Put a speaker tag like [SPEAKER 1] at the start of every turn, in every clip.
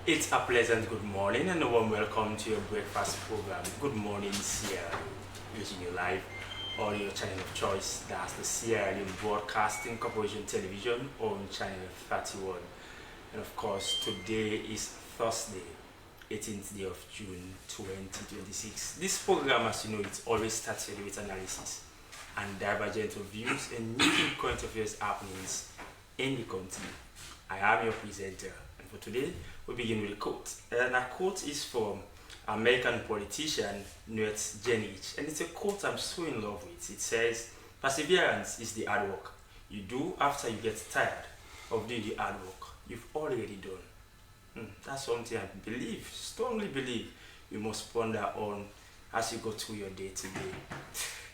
[SPEAKER 1] It's a pleasant good morning and a warm welcome to your breakfast program. Good morning, Sierra Leone, reaching you live on your channel of choice. That's the Sierra Leone Broadcasting Corporation Television on channel 31. And of course, today is Thursday, 18th day of June 2026. This program, as you know, it always starts with analysis and divergent views and new current affairs happenings in the country. I am your presenter, and for today, we begin with a quote. And our quote is from American politician Newt Gingrich, and it's a quote I'm so in love with. It says, "Perseverance is the hard work you do after you get tired of doing the hard work you've already done." That's something I believe, strongly believe, you must ponder on as you go through your day to day.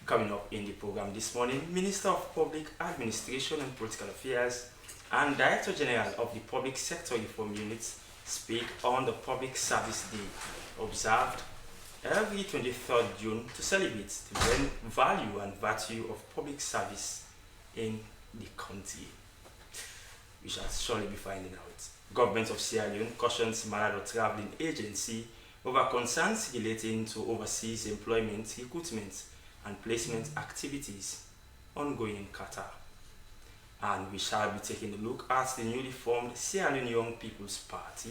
[SPEAKER 1] Coming up in the program this morning, Minister of Public Administration and Political Affairs and Director General of the Public Sector Reform Units speak on the Public Service Day, observed every 23rd June to celebrate the value and virtue of public service in the country. We shall surely be finding out. Government of Sierra Leone cautions Malado Traveling Agency over concerns relating to overseas employment, recruitment, and placement activities ongoing in Qatar. And we shall be taking a look at the newly formed Sierra Leone Young People's Party,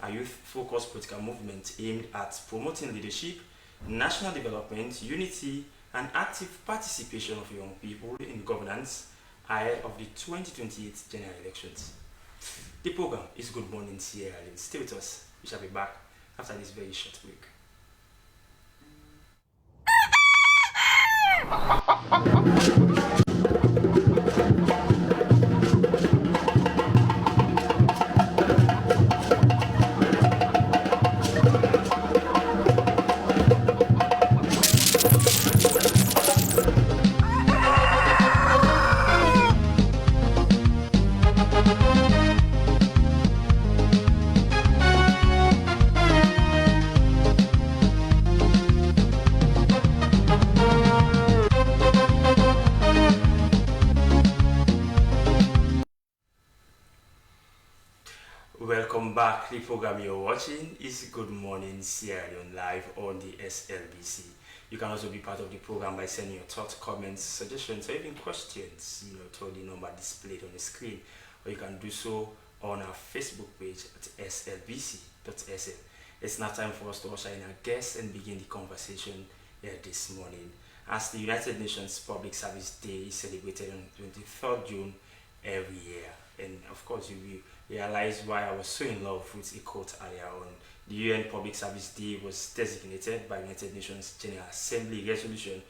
[SPEAKER 1] a youth-focused political movement aimed at promoting leadership, national development, unity, and active participation of young people in governance ahead of the 2028 general elections. The program is Good Morning Sierra Leone. Stay with us. We shall be back after this very short break. Welcome back. The program you're watching is Good Morning Sierra Leone live on the SLBC. You can also be part of the program by sending your thoughts, comments, suggestions, or even questions, to the number displayed on the screen, or you can do so on our Facebook page at slbc.sl. It's now time for us to usher in our guests and begin the conversation here this morning. As the United Nations Public Service Day is celebrated on 23rd June every year, and of course you will realize why I was so in love with a quote earlier on. The UN Public Service Day was designated by United Nations General Assembly Resolution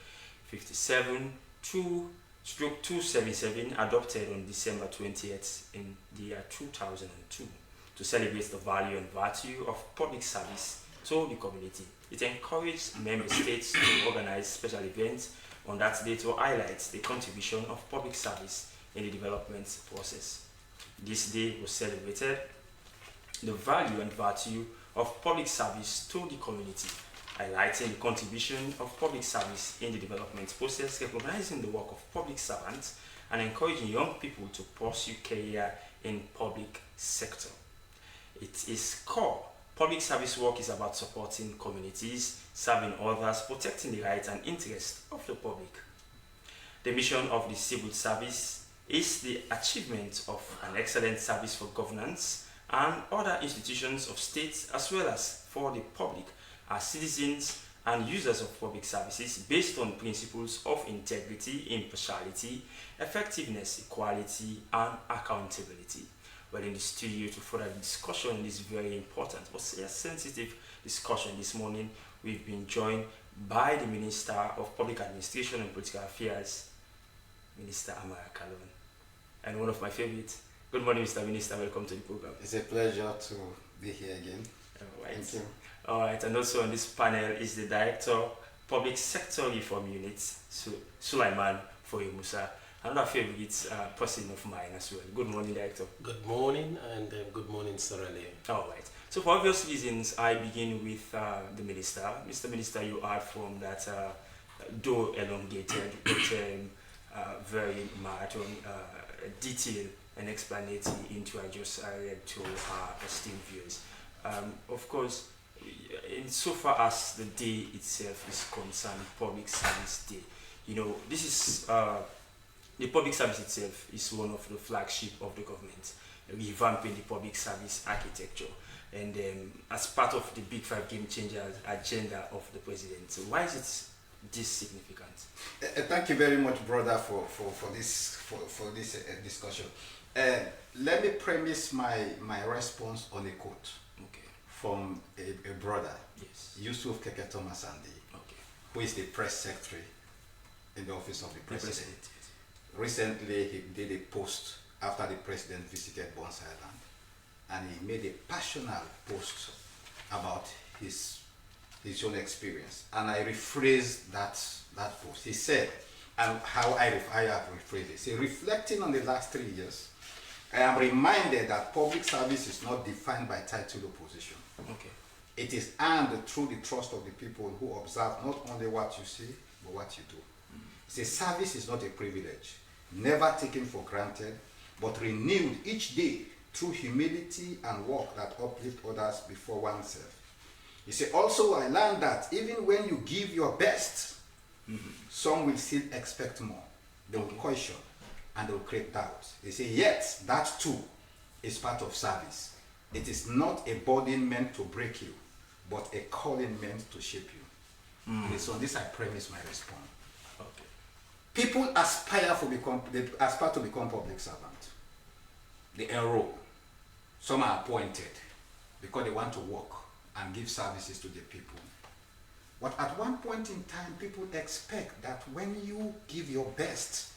[SPEAKER 1] 57-277 adopted on December 20th in the year 2002 to celebrate the value and virtue of public service to the community. It encouraged member states to organize special events on that day to highlight the contribution of public service in the development process. This day was celebrated the value and virtue of public service to the community, highlighting the contribution of public service in the development process, recognizing the work of public servants, and encouraging young people to pursue career in public sector. It is core Public service work is about supporting communities, serving others, protecting the rights and interests of the public. The mission of the civil service is the achievement of an excellent service for governance and other institutions of states as well as for the public as citizens and users of public services based on principles of integrity, impartiality, effectiveness, equality, and accountability. Well, in the studio to further the discussion on this very important but sensitive discussion this morning, we've been joined by the Minister of Public Administration and Political Affairs, Minister Amara Kalon, and one of my favorites. Good morning, Mr. Minister. Welcome to the program.
[SPEAKER 2] It's a pleasure to be here again.
[SPEAKER 1] All right.
[SPEAKER 2] Thank you.
[SPEAKER 1] All right, and also on this panel is the Director, Public Sector Reform Unit, Sulaiman Foye Musa, another favorite person of mine as well. Good morning, Director.
[SPEAKER 3] Good morning, and good morning, Sierra Leone.
[SPEAKER 1] All right. So for obvious reasons, I begin with the Minister. Mr. Minister, you are from that, though elongated, but very marathon, detailed and explanatory into I just read to our esteemed viewers. Of course, insofar as the day itself is concerned, Public Service Day, you know, this is the public service itself is one of the flagship of the government, revamping the public service architecture, and as part of the Big Five Game Changers agenda of the president. So why is it this significant?
[SPEAKER 2] Thank you very much, brother, for this discussion. Let me premise my response on a quote.
[SPEAKER 1] Okay.
[SPEAKER 2] From a brother,
[SPEAKER 1] Yes.
[SPEAKER 2] Yusuf Keketo Masandi,
[SPEAKER 1] Okay.
[SPEAKER 2] who is the press secretary in the office of the president.
[SPEAKER 1] President.
[SPEAKER 2] Recently, he did a post after the president visited Bones Island, and he made a passionate post about his own experience. And I rephrased that post. He said, and how I have rephrased it. He said, reflecting on the last 3 years, I am reminded that public service is not defined by title or position.
[SPEAKER 1] Okay.
[SPEAKER 2] It is earned through the trust of the people who observe not only what you see, but what you do. See, service is not a privilege, never taken for granted, but renewed each day through humility and work that uplift others before oneself. You see, also I learned that even when you give your best, some will still expect more. They will question and they will create doubt. They say, yet that too is part of service. It is not a burden meant to break you, but a calling meant to shape you. And so on this I premise my response.
[SPEAKER 1] Okay.
[SPEAKER 2] People aspire to become public servants. They enroll. Some are appointed because they want to work and give services to the people. But at one point in time, people expect that when you give your best,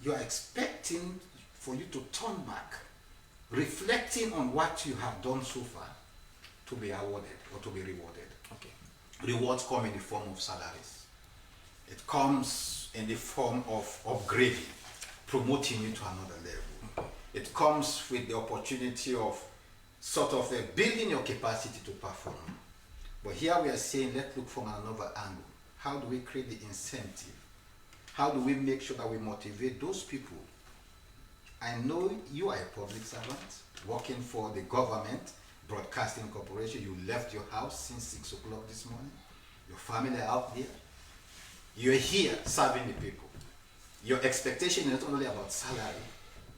[SPEAKER 2] you are expecting for you to turn back, reflecting on what you have done so far, to be awarded or to be rewarded.
[SPEAKER 1] Okay.
[SPEAKER 2] Rewards come in the form of salaries. It comes in the form of upgrading, promoting you to another level. It comes with the opportunity of sort of building your capacity to perform. But here we are saying, let's look from another angle. How do we create the incentive? How do we make sure that we motivate those people? I know you are a public servant working for the government, broadcasting corporation. You left your house since 6 o'clock this morning. Your family are out there. You're here serving the people. Your expectation is not only about salary,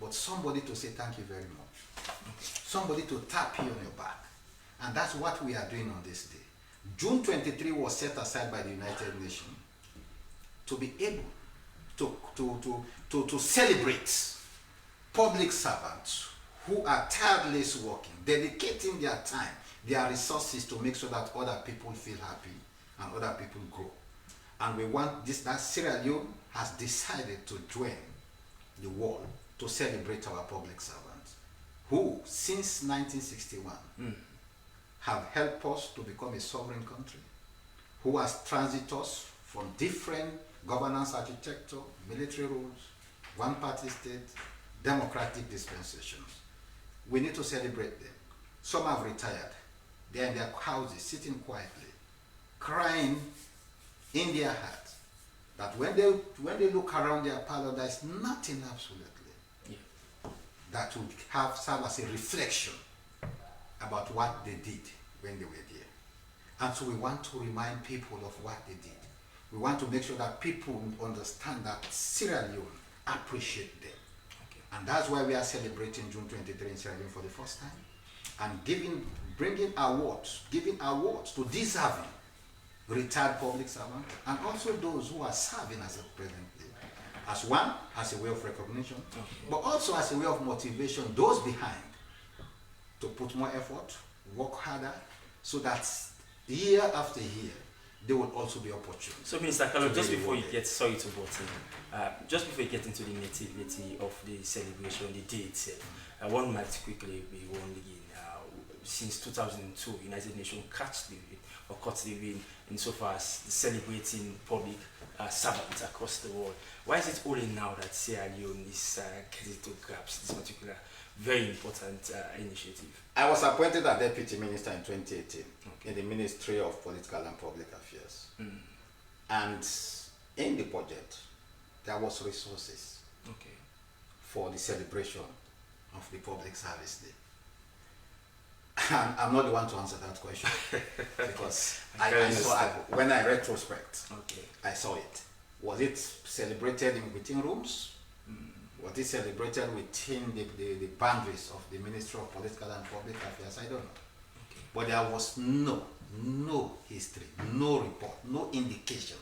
[SPEAKER 2] but somebody to say thank you very much. Somebody to tap you on your back. And that's what we are doing on this day. June 23 was set aside by the United Nations to be able to celebrate public servants who are tireless working, dedicating their time, their resources to make sure that other people feel happy and other people grow. And we want this, that Sierra Leone has decided to join the world to celebrate our public servants who, since 1961, have helped us to become a sovereign country, who has transited us from different governance architecture, military rules, one-party state, democratic dispensations. We need to celebrate them. Some have retired. They're in their houses, sitting quietly, crying in their hearts that when they look around their parlor, there's nothing absolutely that would serve as a reflection about what they did when they were there. And so we want to remind people of what they did. We want to make sure that people understand that Sierra Leone appreciate them.
[SPEAKER 1] Okay.
[SPEAKER 2] And that's why we are celebrating June 23 in Sierra Leone for the first time. And giving awards to deserving retired public servants and also those who are serving as a presently. As a way of recognition, but also as a way of motivation, those behind to put more effort, work harder, so that year after year, there will also be opportunity.
[SPEAKER 1] So, Minister Carlo, just before you get, sorry to butt in, just before you get into the nitty-gritty of the celebration, the day itself, one might quickly be wondering, since 2002, United Nations caught the win insofar as celebrating public servants across the world. Why is it only now that Sierra Leone is getting to grasp this particular very important initiative?
[SPEAKER 2] I was appointed as Deputy Minister in 2018 in the Ministry of Political and Public Affairs. And in the budget, there was resources for the celebration of the Public Service Day. I'm not the one to answer that question because I saw when I retrospect, I saw it. Was it celebrated within rooms? Was it celebrated within the boundaries of the Ministry of Political and Public Affairs? I don't know. But there was no history, no report, no indication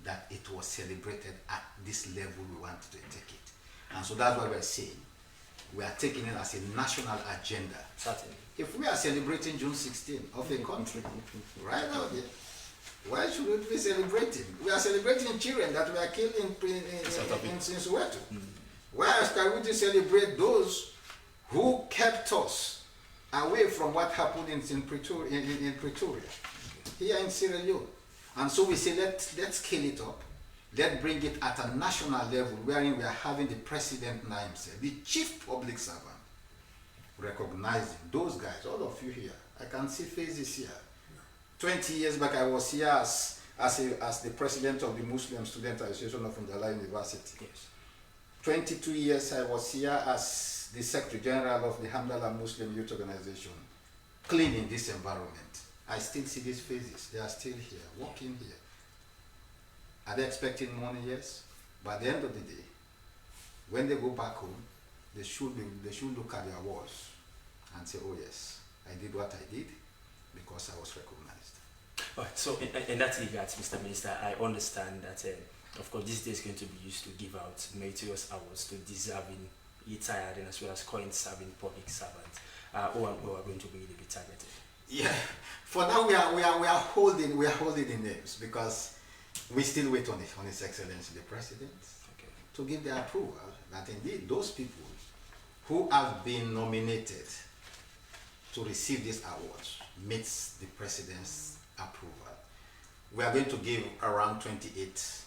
[SPEAKER 2] that it was celebrated at this level we wanted to take it. And so that's why we're saying we are taking it as a national agenda.
[SPEAKER 1] Certainly.
[SPEAKER 2] If we are celebrating June 16 of a country, right out there, why should we be celebrating? We are celebrating children that were killed in Soweto. Why else we celebrate those who kept us away from what happened in Pretoria, here in Sierra Leone? And so we say, let's scale it up. Let's bring it at a national level, wherein we are having the president now himself, the chief public servant, recognizing those guys, all of you here. I can see faces here. 20 years back, I was here as the president of the Muslim Student Association of Ndala University.
[SPEAKER 1] Yes.
[SPEAKER 2] 22 years, I was here as the Secretary General of the Hamdallah Muslim Youth Organization, cleaning this environment. I still see these faces. They are still here, working here. Are they expecting money? Yes. But at the end of the day, when they go back home, they should look at their walls and say, oh yes, I did what I did because I was recognized.
[SPEAKER 1] All right, so in that regard, Mr. Minister, I understand that, of course, this day is going to be used to give out meritorious awards to deserving retired and as well as current serving public servants who are going to be really targeted.
[SPEAKER 2] Yeah, for now we are holding the names because we still wait on His Excellency the President to give the approval that indeed those people who have been nominated to receive these awards meets the President's approval. We are going to give around 28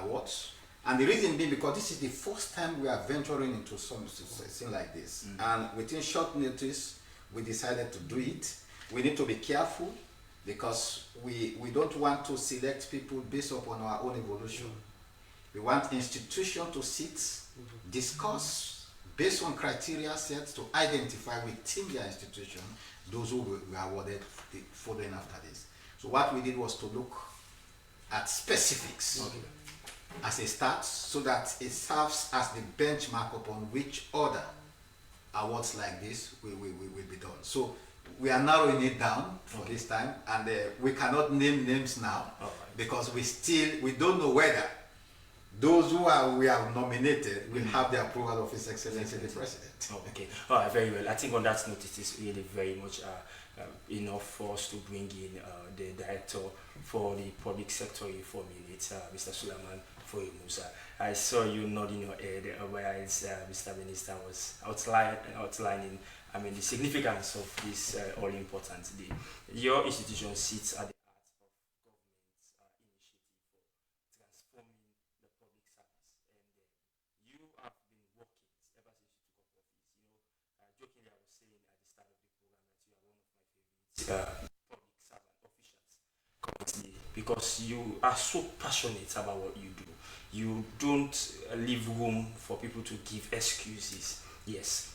[SPEAKER 2] awards, and the reason being because this is the first time we are venturing into something like this, and within short notice we decided to do it. We need to be careful because we don't want to select people based upon our own evolution. We want institutions to sit, discuss, based on criteria set to identify within their institution those who were awarded following after this. So what we did was to look at specifics as a start so that it serves as the benchmark upon which other awards like this will be done. So we are narrowing it down for this time, and we cannot name names now because we don't know whether those who we have nominated will have the approval of His Excellency the President.
[SPEAKER 1] Okay, all right, very well. I think on that note, it is really very much enough for us to bring in the Director for the Public Sector Reform Unit, Mr. Suleiman Musa. I saw you nodding your head whereas Mr. Minister was outlining the significance of this all-important day. Your institution sits at the heart of government's initiative for transforming the public service, and you have been working ever since you took up office. Jokingly, I was saying at the start of the program that you are one of my favorite public servant officials currently because you are so passionate about what you do. You don't leave room for people to give excuses. Yes,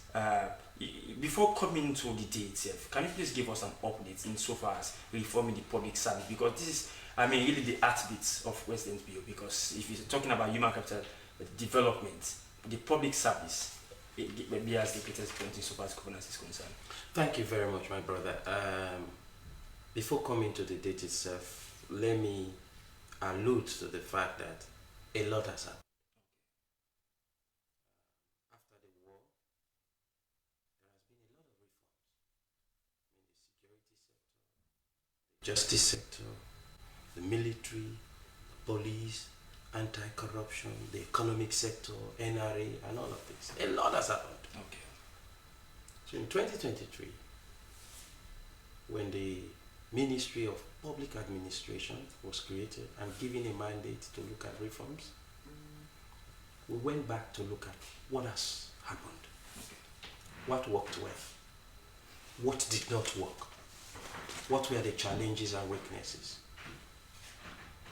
[SPEAKER 1] Before coming to the day itself, can you please give us an update insofar as reforming the public service? Because this is, I mean, really the heartbeat of Western Bio. Because if you're talking about human capital development, the public service maybe has the greatest point insofar as governance is concerned.
[SPEAKER 3] Thank you very much, my brother. Before coming to the date itself, let me allude to the fact that a lot has happened. After the war, there has been a lot of reforms. I mean, the security sector, the justice sector, the military, the police, anti-corruption, the economic sector, NRA, and all of this. A lot has happened.
[SPEAKER 1] Okay.
[SPEAKER 3] So in 2023, when the Ministry of Public Administration was created and given a mandate to look at reforms, we went back to look at what has happened, what worked well, what did not work, what were the challenges and weaknesses.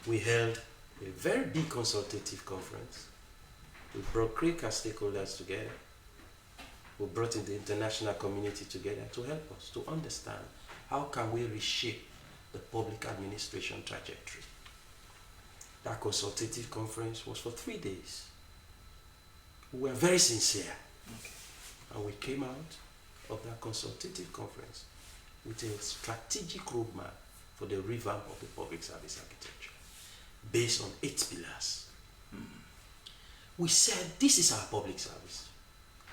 [SPEAKER 3] We held a very big consultative conference. We brought critical stakeholders together. We brought in the international community together to help us to understand how can we reshape the public administration trajectory. That consultative conference was for 3 days. We were very sincere.
[SPEAKER 1] Okay.
[SPEAKER 3] And we came out of that consultative conference with a strategic roadmap for the revamp of the public service architecture based on 8 pillars. We said, this is our public service.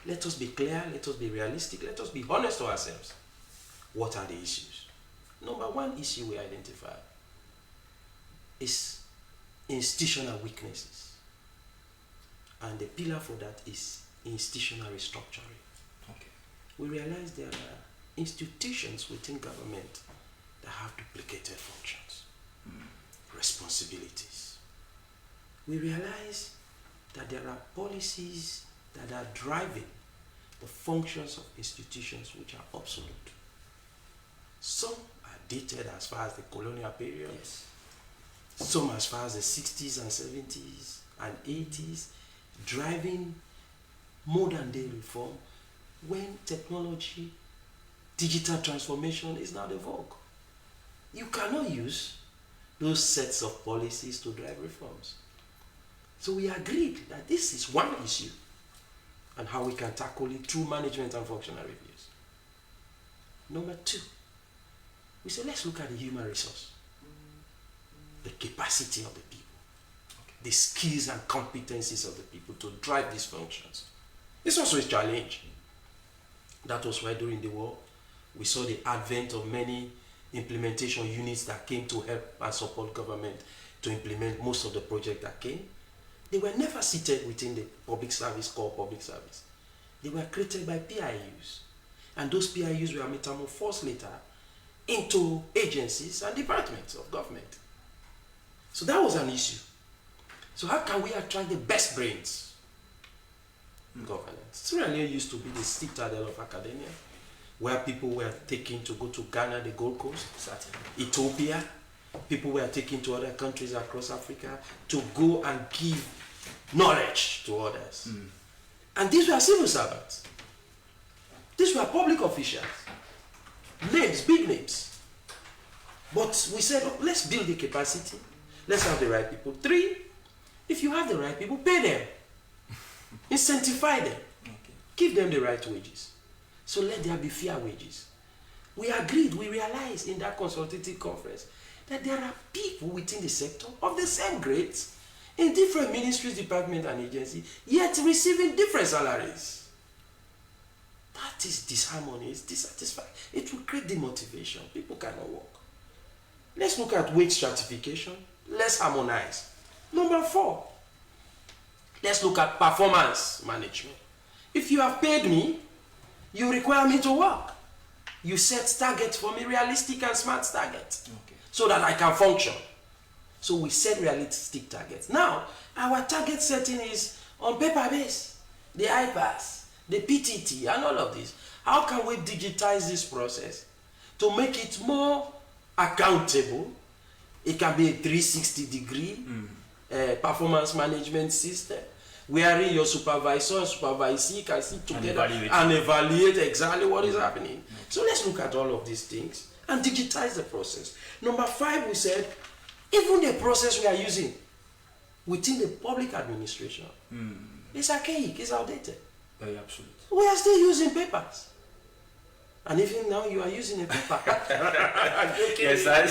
[SPEAKER 3] Let us be clear, let us be realistic, let us be honest to ourselves. What are the issues? Number one issue we identified is institutional weaknesses. And the pillar for that is institutional restructuring.
[SPEAKER 1] Okay.
[SPEAKER 3] We realize there are institutions within government that have duplicated functions, responsibilities. We realize that there are policies that are driving the functions of institutions which are obsolete. Some are dated as far as the colonial period,
[SPEAKER 1] Yes.
[SPEAKER 3] some as far as the 60s and 70s and 80s, driving modern day reform when technology, digital transformation is now the vogue. You cannot use those sets of policies to drive reforms. So we agreed that this is one issue and how we can tackle it through management and functional reviews. Number two, we said let's look at the human resource, the capacity of the people, the skills and competencies of the people to drive these functions. It's also a challenge. That was why during the war, we saw the advent of many implementation units that came to help and support government to implement most of the projects that came. They were never seated within the public service, core public service. They were created by PIUs. And those PIUs were metamorphosed later into agencies and departments of government. So that was an issue. So how can we attract the best brains in governance? Sierra Leone used to be the citadel of academia, where people were taken to go to Ghana, the Gold Coast, Ethiopia. People were taken to other countries across Africa to go and give knowledge to others. And these were civil servants. These were public officials. Names, big names. But we said, oh, let's build the capacity. Let's have the right people. 3, if you have the right people, pay them. Incentivize them.
[SPEAKER 1] Okay.
[SPEAKER 3] Give them the right wages. So let there be fair wages. We agreed, we realized in that consultative conference that there are people within the sector of the same grades in different ministries, departments, and agencies, yet receiving different salaries. That is disharmony, it's dissatisfied. It will create demotivation. People cannot work. Let's look at wage stratification. Let's harmonize. Number 4, let's look at performance management. If you have paid me, you require me to work. You set targets for me, realistic and smart targets, so that I can function. So we set realistic targets. Now, our target setting is on paper base, the iPass, the PTT, and all of this. How can we digitize this process to make it more accountable? It can be a 360-degree performance management system, wherein your supervisor and supervisee can sit together
[SPEAKER 1] evaluate.
[SPEAKER 3] and evaluate exactly what is happening. So let's look at all of these things and digitize the process. Number 5, we said, even the process we are using within the public administration is archaic, is outdated.
[SPEAKER 1] Very absolute.
[SPEAKER 3] We are still using papers. And even now you are using a paper.
[SPEAKER 1] Yes,
[SPEAKER 3] but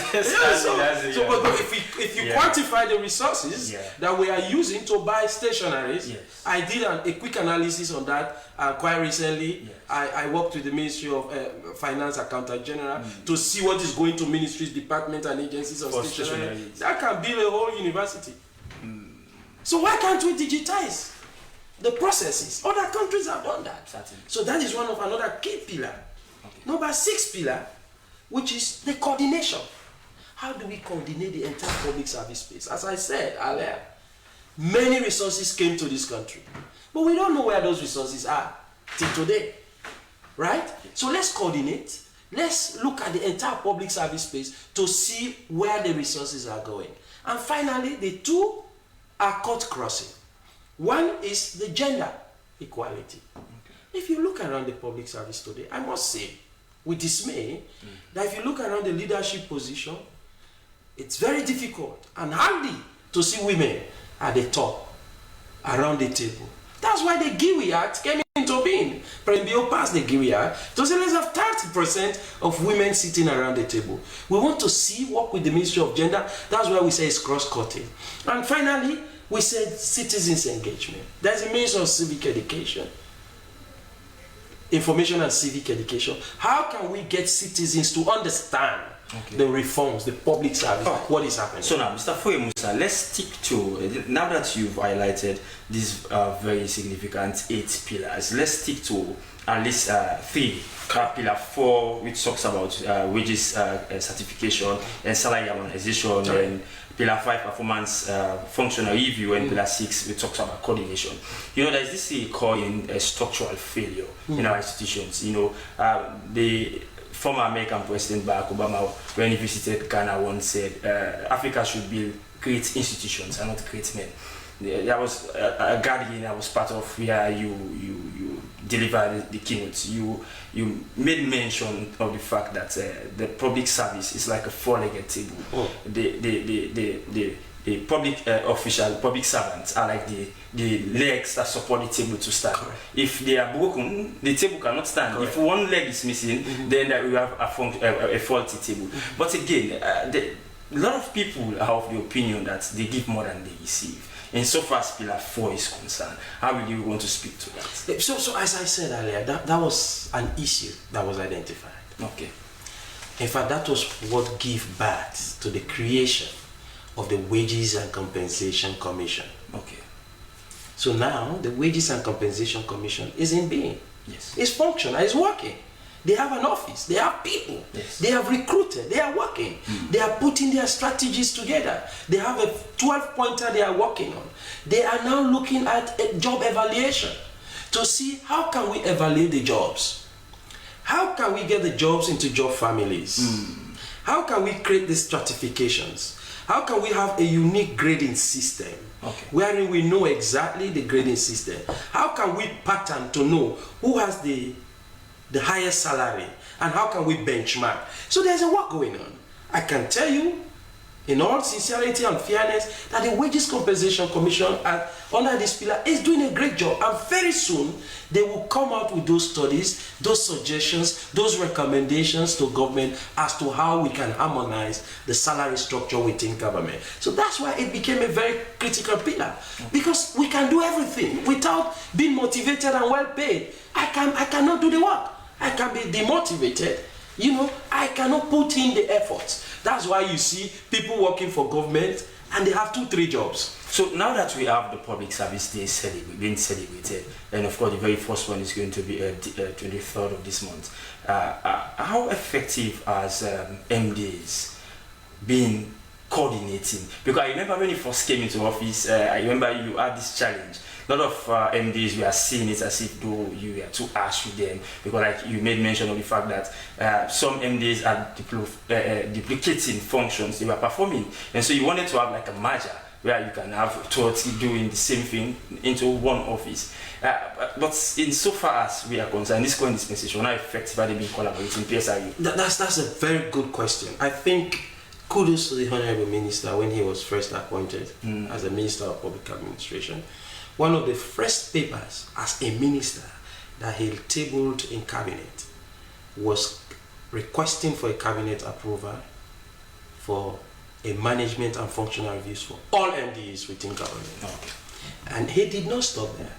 [SPEAKER 3] if you quantify the resources that we are using to buy stationaries, I did a quick analysis on that quite recently. I worked with the Ministry of Finance Accountant General to see what is going to ministries, departments, and agencies of stationery. That can build a whole university. So why can't we digitize the processes? Other countries have done that.
[SPEAKER 1] Certainly.
[SPEAKER 3] So that is one of another key pillar. Number 6 pillar, which is the coordination. How do we coordinate the entire public service space? As I said earlier, many resources came to this country, but we don't know where those resources are till today, right? So let's coordinate. Let's look at the entire public service space to see where the resources are going. And finally, the 2 are cut crossing. One is the gender equality. If you look around the public service today, I must say, with dismay, that if you look around the leadership position, it's very difficult and handy to see women at the top, around the table. That's why the GIWI Act came into being. President Bio passed the GIWI Act to say let's have 30% of women sitting around the table. We want to work with the Ministry of Gender. That's why we say it's cross-cutting. And finally, we said citizens engagement. There's a Ministry of Civic Education. Information and civic education. How can we get citizens to understand the reforms, the public service, what is happening?
[SPEAKER 1] So now, Mr. Foye Musa, let's stick to, now that you've highlighted these very significant 8 pillars, let's stick to at least 3. Pillar 4, which talks about wages certification and salary harmonization, and Pillar 5, performance functional review, and Pillar 6, which talks about coordination. You know, there's this thing called a structural failure in our institutions. You know, the former American President Barack Obama, when he visited Ghana, once said, Africa should build great institutions and not great men. There was a gathering I was part of where you delivered the keynotes. You made mention of the fact that the public service is like a 4-legged table. The public public servants are like the legs that support the table to stand. If they are broken, the table cannot stand. If one leg is missing, then we have a faulty table. But again, a lot of people are of the opinion that they give more than they receive. And so far as Pillar 4 is concerned, how will you want to speak to that?
[SPEAKER 3] So as I said earlier, that was an issue that was identified.
[SPEAKER 1] Okay.
[SPEAKER 3] In fact, that was what gave birth to the creation of the Wages and Compensation Commission.
[SPEAKER 1] Okay.
[SPEAKER 3] So now the Wages and Compensation Commission is in being.
[SPEAKER 1] Yes.
[SPEAKER 3] It's functional, it's working. They have an office, they have people, they have recruited, they are working, they are putting their strategies together, they have a 12-pointer they are working on. They are now looking at a job evaluation to see how can we evaluate the jobs. How can we get the jobs into job families? How can we create the stratifications? How can we have a unique grading system wherein we know exactly the grading system? How can we pattern to know who has the highest salary and how can we benchmark? So there's a work going on. I can tell you in all sincerity and fairness that the Wages Compensation Commission under this pillar is doing a great job, and very soon they will come out with those studies, those suggestions, those recommendations to government as to how we can harmonize the salary structure within government. So that's why it became a very critical pillar, because we can do everything without being motivated and well paid. I cannot do the work. I can be demotivated. You know, I cannot put in the effort. That's why you see people working for government and they have 2-3 jobs.
[SPEAKER 1] So now that we have the public service day being celebrated, and of course the very first one is going to be 23rd of this month, how effective has MDs been coordinating? Because I remember when you first came into office, I remember you had this challenge. A lot of MDs, we are seeing it as if though you are too harsh with them, because like you made mention of the fact that some MDs are duplicating functions they were performing, and so you wanted to have like a merger where you can have two or three doing the same thing into one office. But in so far as we are concerned, this current dispensation, how effective are they being collaborating PSRU?
[SPEAKER 3] That's a very good question. I think kudos to the Honorable Minister when he was first appointed as a Minister of Public Administration. One of the first papers as a minister that he tabled in cabinet was requesting for a cabinet approval for a management and functional reviews for all MDs within government.
[SPEAKER 1] Okay.
[SPEAKER 3] And he did not stop there.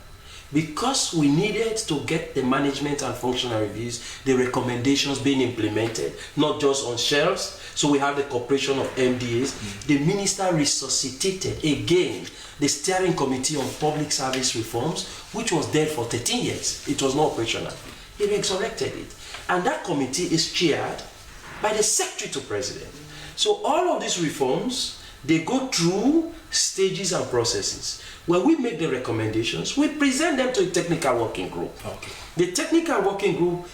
[SPEAKER 3] Because we needed to get the management and functional reviews, the recommendations being implemented, not just on shelves, so we have the cooperation of MDAs, the minister resuscitated again the steering committee on public service reforms, which was dead for 13 years. It was not operational. He resurrected it. And that committee is chaired by the Secretary to President. So all of these reforms, they go through stages and processes. When we make the recommendations, we present them to a technical working group.
[SPEAKER 1] Okay.
[SPEAKER 3] The technical working group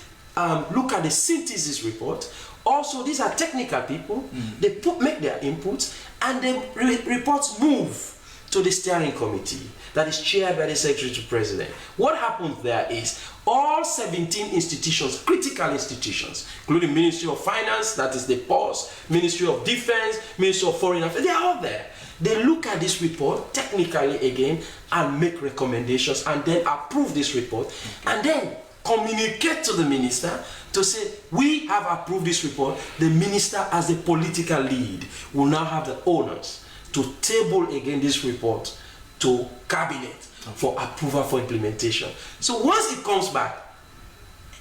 [SPEAKER 3] look at the synthesis report. Also, these are technical people. They make their inputs, and the reports move to the steering committee that is chaired by the Secretary to President. What happens there is all 17 institutions, critical institutions, including Ministry of Finance, that is the POS, Ministry of Defense, Ministry of Foreign Affairs, they are all there. They look at this report technically again and make recommendations and then approve this report and then communicate to the minister to say, we have approved this report. The minister as a political lead will now have the honors to table again this report to cabinet for approval for implementation. So once it comes back,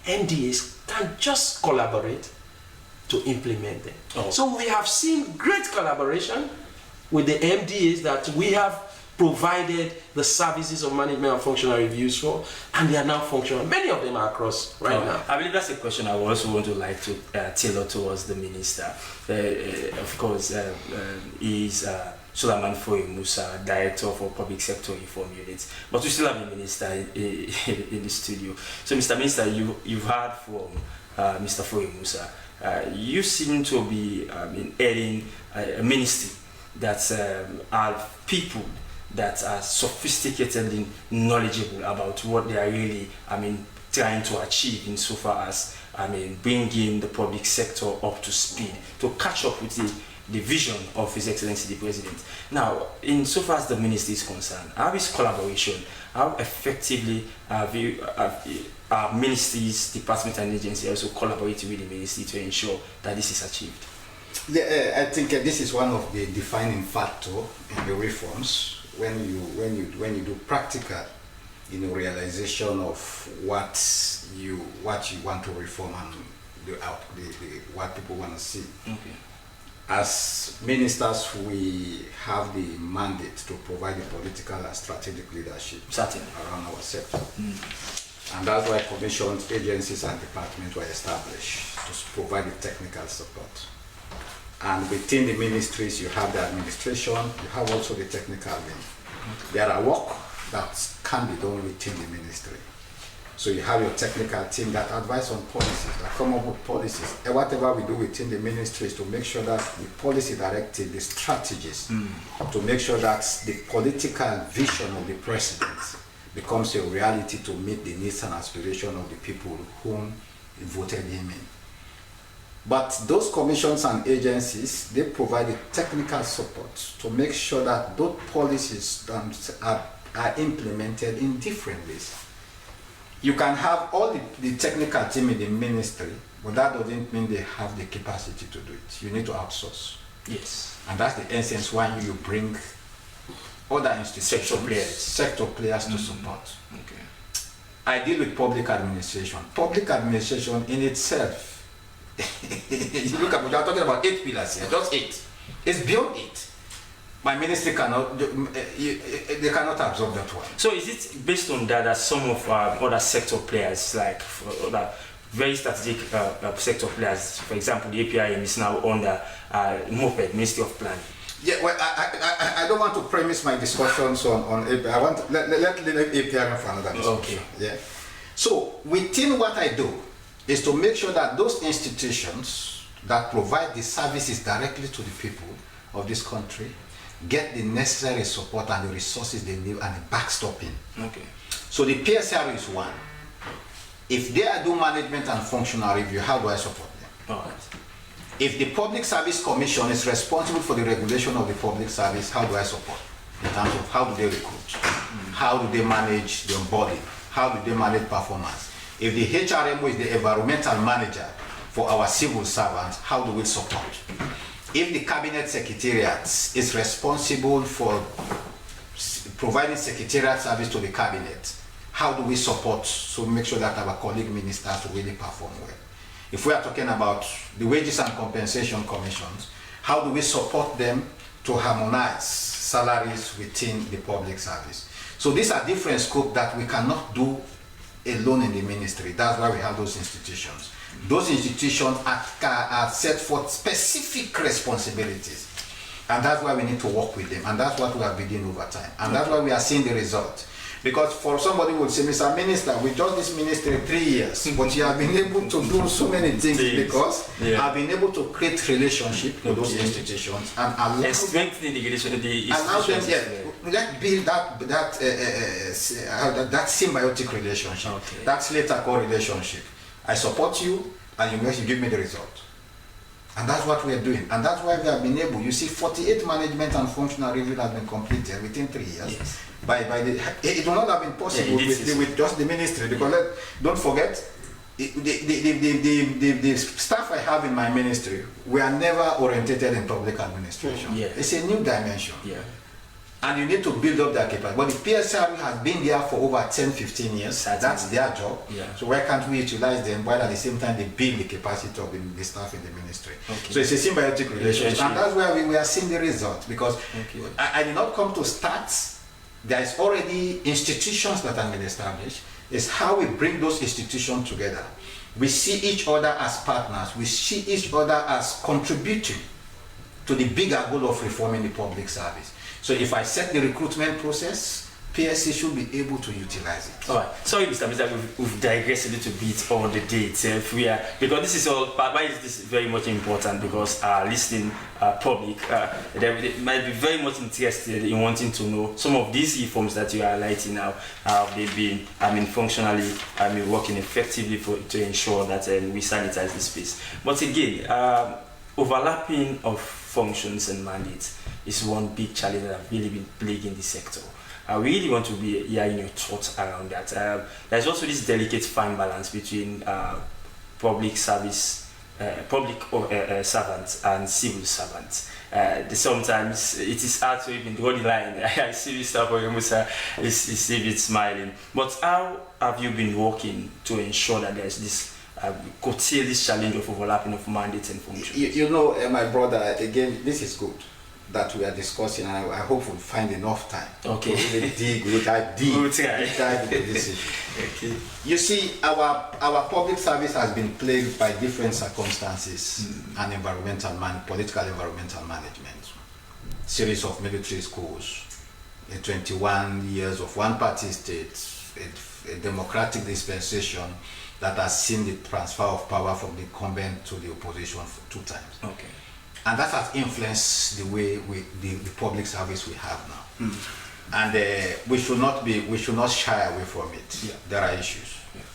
[SPEAKER 3] MDAs can just collaborate to implement them. So we have seen great collaboration with the MDAs that we have provided the services of management and functional reviews for, and they are now functional. Many of them are across now.
[SPEAKER 1] I believe that's a question I would also want to like to tailor towards the minister. Of course, is Suleiman Foyi Musa, Director for Public Sector Reform Unit. But we still have a minister in the studio. So, Mr. Minister, you've heard from Mr. Foyi Musa. You seem to be heading a ministry that are people that are sophisticatedly knowledgeable about what they are really, trying to achieve insofar as, bringing the public sector up to speed to catch up with the vision of His Excellency the President. Now, insofar as the ministry is concerned, how is collaboration? How effectively our ministries, departments, and agencies also collaborate with the ministry to ensure that this is achieved?
[SPEAKER 2] I think this is one of the defining factors in the reforms. When you do practical, realization of what you want to reform and what people want to see.
[SPEAKER 1] Okay.
[SPEAKER 2] As ministers, we have the mandate to provide the political and strategic leadership around our sector. And that's why commissions, agencies, and departments were established to provide the technical support. And within the ministries, you have the administration, you have also the technical wing. There are work that can be done within the ministry. So you have your technical team that advise on policies, that come up with policies. And whatever we do within the ministry is to make sure that the policy directive, the strategies, to make sure that the political vision of the president becomes a reality to meet the needs and aspirations of the people whom voted him in. But those commissions and agencies, they provide the technical support to make sure that those policies are implemented in different ways. You can have all the technical team in the ministry, but that doesn't mean they have the capacity to do it. You need to outsource.
[SPEAKER 1] Yes.
[SPEAKER 2] And that's the essence why you bring other institutions, sector players to support.
[SPEAKER 1] Okay.
[SPEAKER 2] I deal with public administration. Public administration in itself, you look at, we are talking about 8 pillars here, just 8. It's beyond 8. My ministry cannot, they cannot absorb that one.
[SPEAKER 1] So is it based on that some of other sector players, like other very strategic sector players, for example, the APIM is now under MOPED, Ministry of Planning?
[SPEAKER 2] Yeah, well, I don't want to premise my discussions on APIM. I want to let APIM for another discussion.
[SPEAKER 1] Okay.
[SPEAKER 2] Yeah. So within what I do is to make sure that those institutions that provide the services directly to the people of this country get the necessary support and the resources they need and the backstopping.
[SPEAKER 1] Okay.
[SPEAKER 2] So the PSR is one. If they are doing management and functional review, how do I support them?
[SPEAKER 1] All right.
[SPEAKER 2] If the Public Service Commission is responsible for the regulation of the public service, how do I support? In terms of how do they recruit? How do they manage the onboarding? How do they manage performance? If the HRMO is the environmental manager for our civil servants, how do we support? If the Cabinet Secretariat is responsible for providing secretariat service to the Cabinet, how do we support to make sure that our colleague ministers really perform well? If we are talking about the Wages and Compensation Commissions, how do we support them to harmonize salaries within the public service? So these are different scopes that we cannot do alone in the ministry. That's why we have those institutions. Those institutions are set for specific responsibilities. And that's why we need to work with them. And that's what we are building over time. And that's why we are seeing the result. Because for somebody who would say, Mr. Minister, we just this ministry 3 years, but you have been able to do so many things because I've been able to create relationship with those institutions and allow
[SPEAKER 1] and strengthening the relationship.
[SPEAKER 2] Allow them, let's build that symbiotic relationship, that later core relationship. I support you, and you give me the result. And that's what we are doing. And that's why we have been able, you see, 48 management and functional review has been completed within 3 years.
[SPEAKER 1] Yes.
[SPEAKER 2] It would not have been possible with just the ministry, because don't forget, the staff I have in my ministry, we are never orientated in public administration.
[SPEAKER 1] Yeah.
[SPEAKER 2] It's a new dimension.
[SPEAKER 1] Yeah.
[SPEAKER 2] And you need to build up that capacity. But the PSR has been there for over 10-15 years. That's their job.
[SPEAKER 1] Yeah.
[SPEAKER 2] So why can't we utilize them while at the same time they build the capacity of the staff in the ministry? Okay. So it's a symbiotic relationship. And that's where we are seeing the result. Because I did not come to start. There is already institutions that have been established. It's how we bring those institutions together. We see each other as partners. We see each other as contributing to the bigger goal of reforming the public service. So if I set the recruitment process, PSC should be able to utilize it.
[SPEAKER 1] All right. Sorry, Mr. Minister, we've digressed a little bit on the day itself. Because this is all, why is this very much important? Because our listening public, they might be very much interested in wanting to know some of these reforms that you are highlighting now. They've been, functionally, working effectively to ensure that we sanitize the space. But again, overlapping of functions and mandates is one big challenge that has really been plaguing the sector. I really want to be hearing your thoughts around that. There's also this delicate fine balance between public service, servants and civil servants. Sometimes it is hard to even draw the line. I see Mr. Musa is even smiling. But how have you been working to ensure that there's this curtail this challenge of overlapping of mandates and functions?
[SPEAKER 2] You know, my brother, again, this is good that we are discussing, and I hope we'll find enough time to really dive deep into this issue. Okay. You see, our public service has been plagued by different circumstances and political environmental management. Series of military schools, 21 years of one-party state, a democratic dispensation that has seen the transfer of power from the incumbent to the opposition 2 times. Okay. And that has influenced the way the public service we have now. And we should not shy away from it. Yeah. There are issues. Yeah.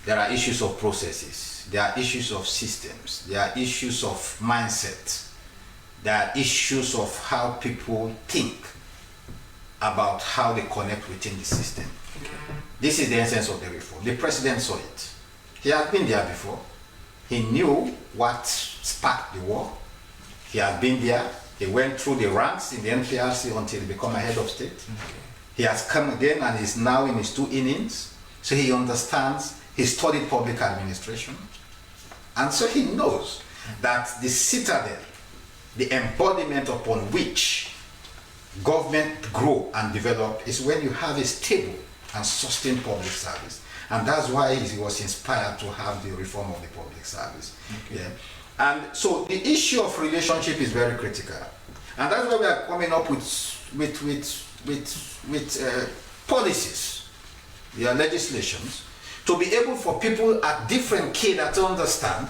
[SPEAKER 2] There are issues of processes. There are issues of systems. There are issues of mindset. There are issues of how people think about how they connect within the system. Okay. This is the essence of the reform. The president saw it. He had been there before. He knew what sparked the war. He has been there. He went through the ranks in the NPRC until he became a head of state. Okay. He has come again and is now in his 2 innings. So he understands, he studied public administration. And so he knows that the citadel, the embodiment upon which government grow and develop is when you have a stable and sustained public service. And that's why he was inspired to have the reform of the public service. Okay. Yeah. And so the issue of relationship is very critical. And that's why we are coming up with policies, legislations, to be able for people at different cadre to understand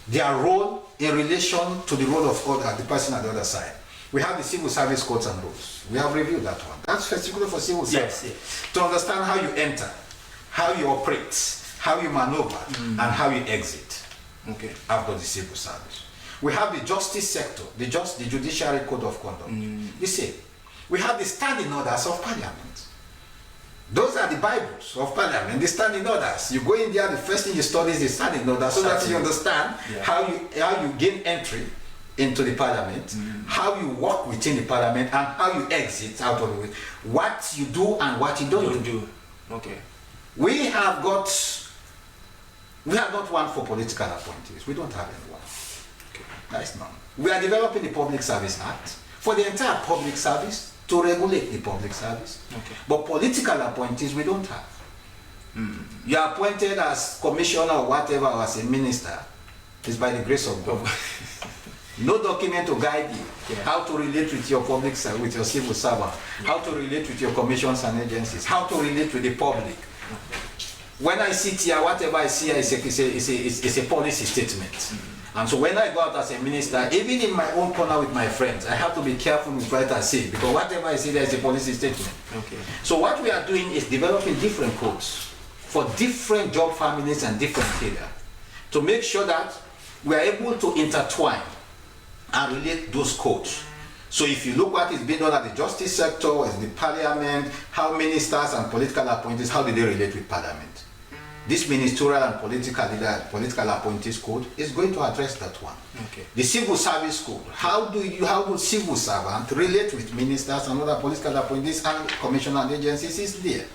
[SPEAKER 2] their role in relation to the role of the person at the other side. We have the civil service codes and rules. We have reviewed that one. That's particular for civil service.
[SPEAKER 1] Yes.
[SPEAKER 2] To understand how you enter, how you operate, how you maneuver, and how you exit.
[SPEAKER 1] Okay.
[SPEAKER 2] After the civil service. We have the justice sector, the judiciary code of conduct. You see, we have the standing orders of parliament. Those are the Bibles of parliament, the standing orders. You go in there, the first thing you study is the standing orders so that you understand how you gain entry into the parliament, how you work within the parliament, and how you exit out of it. What you do and what you don't do.
[SPEAKER 1] Okay.
[SPEAKER 2] We have not one for political appointees. We don't have anyone.
[SPEAKER 1] Okay.
[SPEAKER 2] That's none. We are developing the Public Service Act for the entire public service to regulate the public service.
[SPEAKER 1] Okay.
[SPEAKER 2] But political appointees we don't have. You are appointed as commissioner or whatever, or as a minister. It's by the grace of God. No document to guide you how to relate with your public with your civil servant, how to relate with your commissions and agencies, how to relate with the public. When I sit here, whatever I see here is a policy statement. And so when I go out as a minister, even in my own corner with my friends, I have to be careful with what I say, because whatever I say there is a policy statement.
[SPEAKER 1] Okay.
[SPEAKER 2] So what we are doing is developing different codes for different job families and different areas to make sure that we are able to intertwine and relate those codes. So if you look what is being done at the justice sector, as the parliament, how ministers and political appointees, how do they relate with parliament? This ministerial and political appointees code is going to address that one.
[SPEAKER 1] Okay.
[SPEAKER 2] The civil service code, how do civil servants relate with ministers and other political appointees and commission and agencies is there.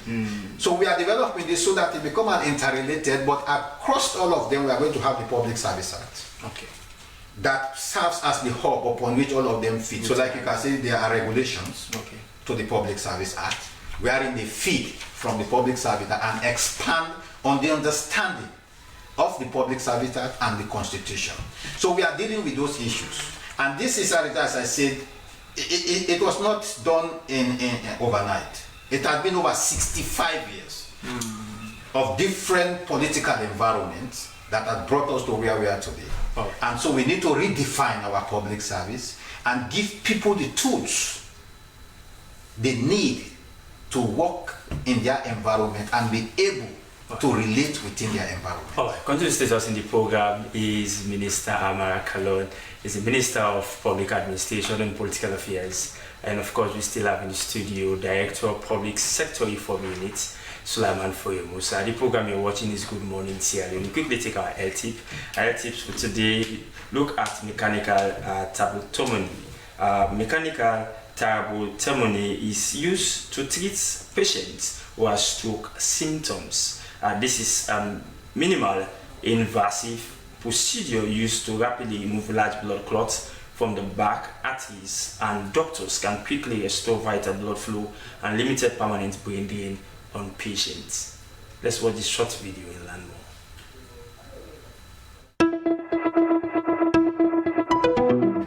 [SPEAKER 2] So we are developing this so that it become an interrelated, but across all of them we are going to have the Public Service Act.
[SPEAKER 1] Okay.
[SPEAKER 2] That serves as the hub upon which all of them fit. So like you can see, there are regulations to the Public Service Act, wherein they feed from the Public Service Act and expand on the understanding of the Public Service Act and the Constitution. So we are dealing with those issues. And this is, as I said, it was not done in overnight. It has been over 65 years of different political environments that have brought us to where we are today. And so we need to redefine our public service and give people the tools they need to work in their environment and be able to relate within their environment.
[SPEAKER 1] All right, continue to stay us in the program is Minister Amara Kalon. He's the Minister of Public Administration and Political Affairs. And of course, we still have in the studio Director of Public Sector Reform Unit, Sulaiman Foye Musa. The program you're watching is Good Morning Sierra Leone. We quickly take our L tip. Our L tips for today look at mechanical tracheotomy. Mechanical tracheotomy is used to treat patients who have stroke symptoms. This is minimal invasive procedure used to rapidly remove large blood clots from the back arteries, and doctors can quickly restore vital blood flow and limited permanent brain drain on patients. Let's watch this short video and learn more.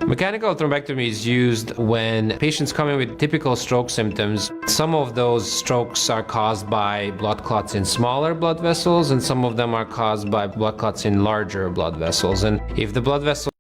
[SPEAKER 4] Mechanical thrombectomy is used when patients come in with typical stroke symptoms. Some of those strokes are caused by blood clots in smaller blood vessels, and some of them are caused by blood clots in larger blood vessels. And if the blood vessels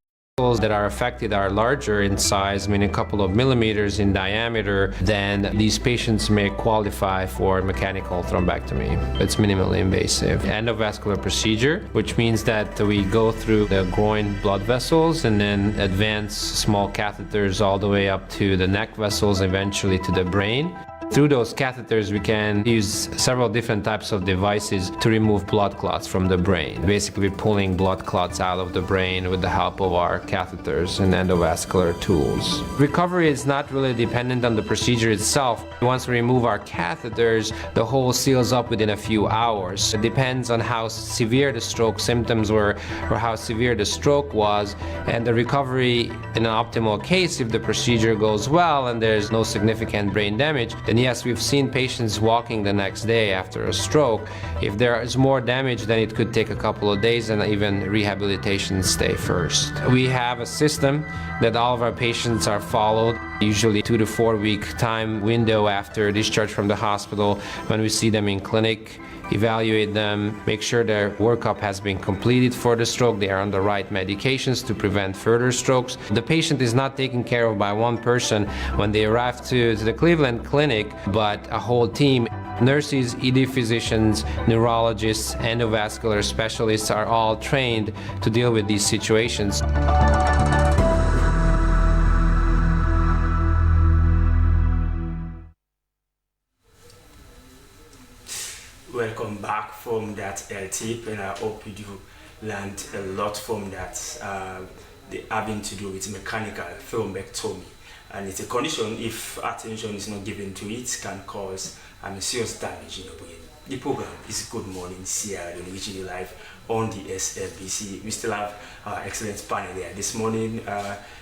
[SPEAKER 4] that are affected are larger in size, meaning a couple of millimeters in diameter, then these patients may qualify for mechanical thrombectomy. It's minimally invasive. Endovascular procedure, which means that we go through the groin blood vessels and then advance small catheters all the way up to the neck vessels, eventually to the brain. Through those catheters, we can use several different types of devices to remove blood clots from the brain. Basically, pulling blood clots out of the brain with the help of our catheters and endovascular tools. Recovery is not really dependent on the procedure itself. Once we remove our catheters, the hole seals up within a few hours. It depends on how severe the stroke symptoms were or how severe the stroke was, and the recovery in an optimal case, if the procedure goes well and there's no significant brain damage, then yes, we've seen patients walking the next day after a stroke. If there is more damage, then it could take a couple of days and even rehabilitation stay first. We have a system that all of our patients are followed. usually 2 to 4 week time window after discharge from the hospital, when we see them in clinic, evaluate them, make sure their workup has been completed for the stroke, they are on the right medications to prevent further strokes. The patient is not taken care of by one person when they arrive to the Cleveland Clinic, but a whole team. Nurses, ED physicians, neurologists, endovascular specialists are all trained to deal with these situations.
[SPEAKER 1] Welcome back from that tip, and I hope you do learned a lot from that. Having to do with mechanical thrombectomy, and it's a condition, if attention is not given to it, can cause serious damage in your brain. The program is Good Morning Sierra Leone, reaching you live on the SLBC. We still have our excellent panel there this morning,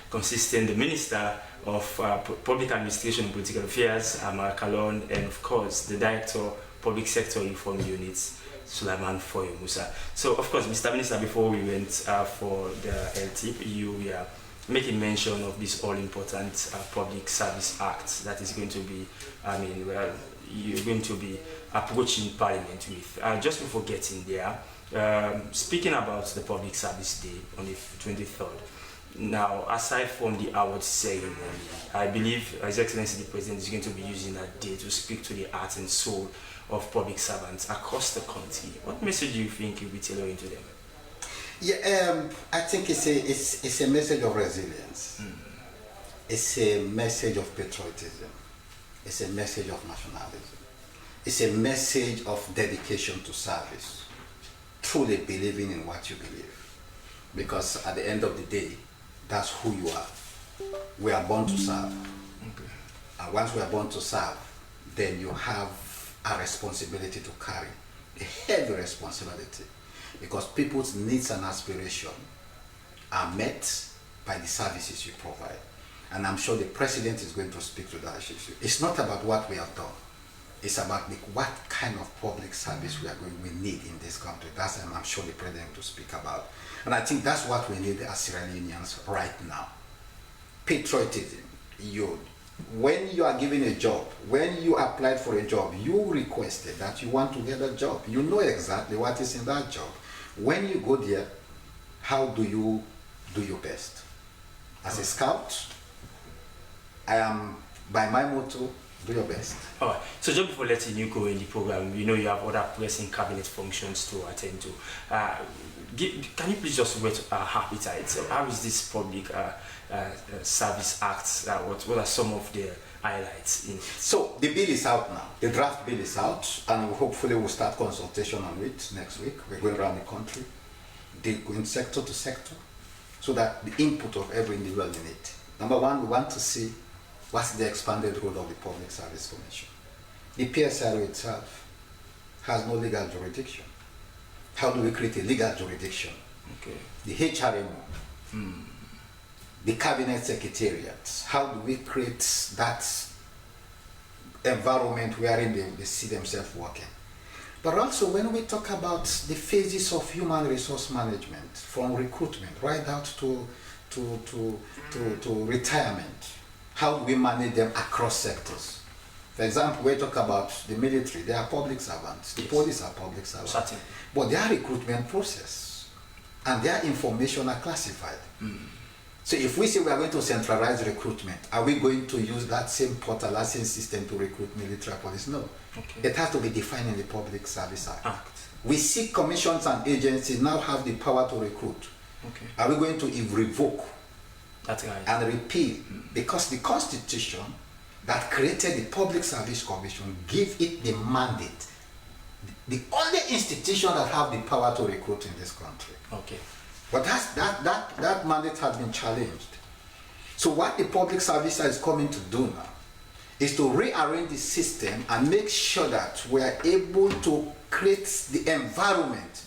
[SPEAKER 1] consisting the Minister of Public Administration and Political Affairs, Amar Kalon, and of course the Director Public Sector Reform Units, Sulaiman Foyo Musa. So, of course, Mr. Minister, before we went for the LTIP, you were making mention of this all-important Public Service Act that is going to be, you're going to be approaching Parliament with. Just before getting there, speaking about the Public Service Day on the 23rd, now, aside from the award ceremony, I believe His Excellency the President is going to be using that day to speak to the heart and soul of public servants across the country. What message do you think you'll be tailoring to them?
[SPEAKER 2] Yeah, I think it's a message of resilience. It's a message of patriotism. It's a message of nationalism. It's a message of dedication to service, truly believing in what you believe. Because at the end of the day, that's who you are. We are born to serve. Okay. And once we are born to serve, then you have a responsibility to carry, a heavy responsibility, because people's needs and aspirations are met by the services you provide. And I'm sure the President is going to speak to that issue. It's not about what we have done. It's about what kind of public service we need in this country. That's what I'm sure the President will speak about. And I think that's what we need as Sierra Leoneans right now. Patriotism. When you are given a job, when you applied for a job, you requested that you want to get a job. You know exactly what is in that job. When you go there, how do you do your best? As a scout, I am, by my motto, do your best.
[SPEAKER 1] All right. So just before letting you go in the program, you have other pressing cabinet functions to attend to. Can you please just whet our appetite? So how is this Public Service Act? What are some of the highlights in it?
[SPEAKER 2] So the bill is out now. The draft bill is out, and hopefully we'll start consultation on it next week. We're going around the country, going sector to sector, so that the input of every individual in it. Number one, we want to see what's the expanded role of the Public Service Commission. The PSRO itself has no legal jurisdiction. How do we create a legal jurisdiction?
[SPEAKER 1] Okay. The
[SPEAKER 2] HRMO, the Cabinet Secretariat, how do we create that environment wherein they see themselves working? But also when we talk about the phases of human resource management, from recruitment right out to retirement, how do we manage them across sectors? For example, we talk about the military, they are public servants, the police are public servants.
[SPEAKER 1] Certainly.
[SPEAKER 2] But their recruitment process and their information are classified. So if we say we are going to centralize recruitment, are we going to use that same portalizing system to recruit military police? No. Okay. It has to be defined in the Public Service Act. We see commissions and agencies now have the power to recruit. Okay. Are we going to revoke and repeal? Because the Constitution that created the Public Service Commission give it the mandate, the only institution that have the power to recruit in this country.
[SPEAKER 1] Okay.
[SPEAKER 2] But that mandate has been challenged. So what the Public Service is coming to do now is to rearrange the system and make sure that we are able to create the environment